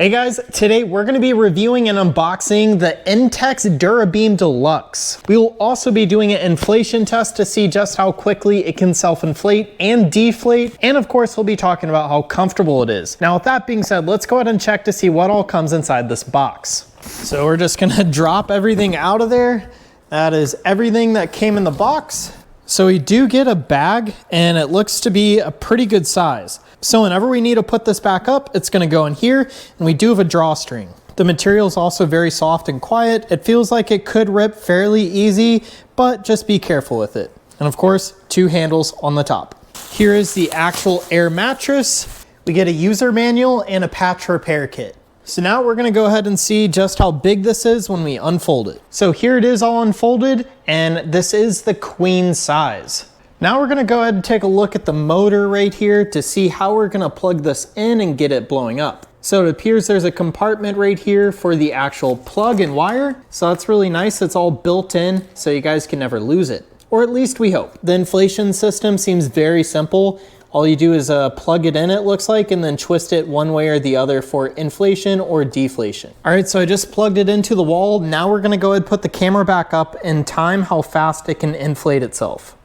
Hey guys, today we're going to be reviewing and unboxing the Intex Dura-Beam Deluxe. We will also be doing an inflation test to see just how quickly it can self-inflate and deflate, and of course we'll be talking about how comfortable it is. Now with that being said, let's go ahead and check to see what all comes inside this box. So we're just going to drop everything out of there. That is everything that came in the box. So we do get a bag and it looks to be a pretty good size. So whenever we need to put this back up, it's gonna go in here, and we do have a drawstring. The material is also very soft and quiet. It feels like it could rip fairly easy, but just be careful with it. And of course, two handles on the top. Here is the actual air mattress. We get a user manual and a patch repair kit. So now we're gonna go ahead and see just how big this is when we unfold it. So here it is all unfolded, and this is the queen size. Now we're gonna go ahead and take a look at the motor right here to see how we're gonna plug this in and get it blowing up. So it appears there's a compartment right here for the actual plug and wire. So that's really nice. It's all built in so you guys can never lose it, or at least we hope. The inflation system seems very simple. All you do is plug it in, it looks like, and then twist it one way or the other for inflation or deflation. All right, so I just plugged it into the wall. Now we're gonna go ahead and put the camera back up and time how fast it can inflate itself.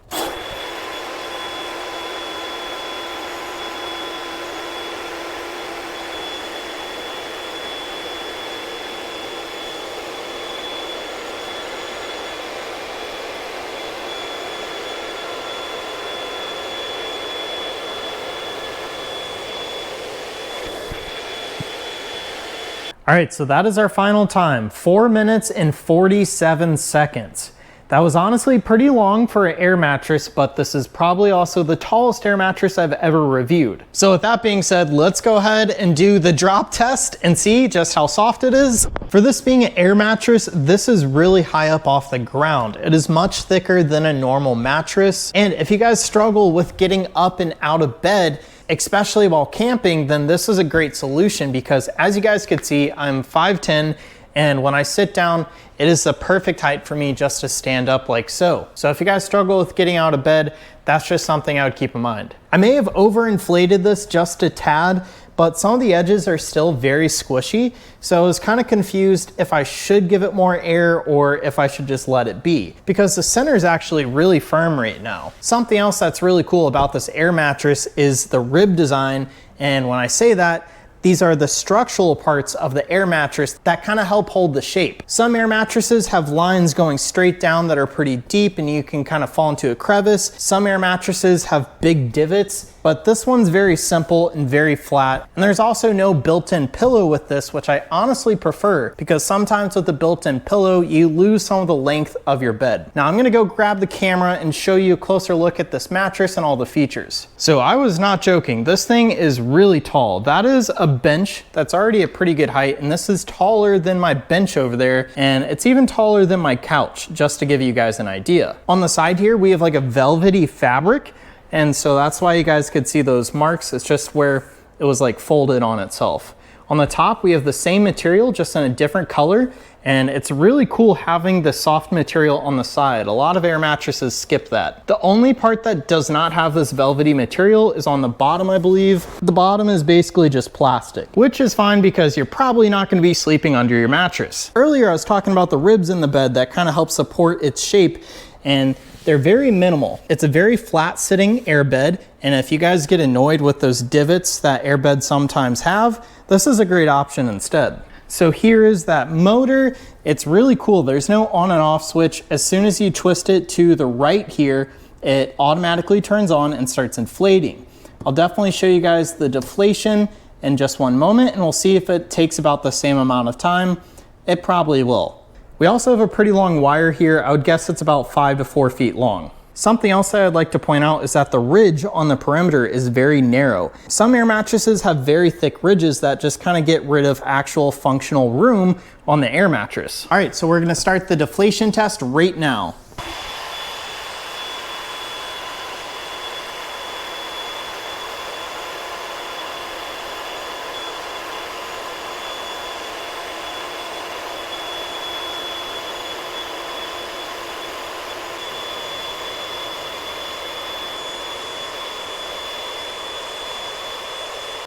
All right, so that is our final time, 4 minutes and 47 seconds. That was honestly pretty long for an air mattress, but this is probably also the tallest air mattress I've ever reviewed. So with that being said, let's go ahead and do the drop test and see just how soft it is. For this being an air mattress, this is really high up off the ground. It is much thicker than a normal mattress. And if you guys struggle with getting up and out of bed, especially while camping, then this is a great solution because as you guys could see, I'm 5'10", and when I sit down, it is the perfect height for me just to stand up like so. So if you guys struggle with getting out of bed, that's just something I would keep in mind. I may have overinflated this just a tad, but some of the edges are still very squishy. So I was kind of confused if I should give it more air or if I should just let it be, because the center is actually really firm right now. Something else that's really cool about this air mattress is the rib design. And when I say that, these are the structural parts of the air mattress that kind of help hold the shape. Some air mattresses have lines going straight down that are pretty deep and you can kind of fall into a crevice. Some air mattresses have big divots, but this one's very simple and very flat. And there's also no built-in pillow with this, which I honestly prefer because sometimes with the built-in pillow, you lose some of the length of your bed. Now I'm gonna go grab the camera and show you a closer look at this mattress and all the features. So I was not joking. This thing is really tall. That is a bench that's already a pretty good height, and this is taller than my bench over there, and it's even taller than my couch, just to give you guys an idea. On the side here, we have like a velvety fabric, and so that's why you guys could see those marks. It's just where it was like folded on itself. On the top, we have the same material, just in a different color, and it's really cool having the soft material on the side. A lot of air mattresses skip that. The only part that does not have this velvety material is on the bottom, I believe. The bottom is basically just plastic, which is fine because you're probably not gonna be sleeping under your mattress. Earlier, I was talking about the ribs in the bed that kind of help support its shape, and they're very minimal. It's a very flat sitting air bed, and if you guys get annoyed with those divots that air beds sometimes have, this is a great option instead. So here is that motor. It's really cool. There's no on and off switch. As soon as you twist it to the right here, it automatically turns on and starts inflating. I'll definitely show you guys the deflation in just one moment, and we'll see if it takes about the same amount of time. It probably will. We also have a pretty long wire here. I would guess it's about 5 to 4 feet long. Something else that I'd like to point out is that the ridge on the perimeter is very narrow. Some air mattresses have very thick ridges that just kind of get rid of actual functional room on the air mattress. All right, so we're gonna start the deflation test right now.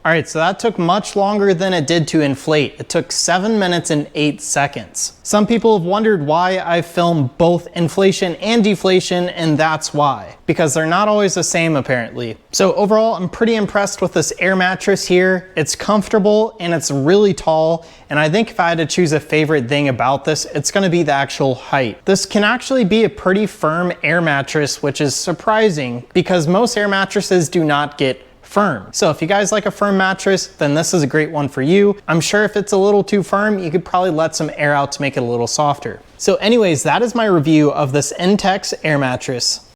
All right, so that took much longer than it did to inflate. It took 7 minutes and 8 seconds. Some people have wondered why I film both inflation and deflation, and that's why. Because they're not always the same apparently. So overall, I'm pretty impressed with this air mattress here. It's comfortable and it's really tall. And I think if I had to choose a favorite thing about this, it's gonna be the actual height. This can actually be a pretty firm air mattress, which is surprising because most air mattresses do not get firm. So if you guys like a firm mattress, then this is a great one for you. I'm sure if it's a little too firm, you could probably let some air out to make it a little softer. So anyways, that is my review of this Intex air mattress.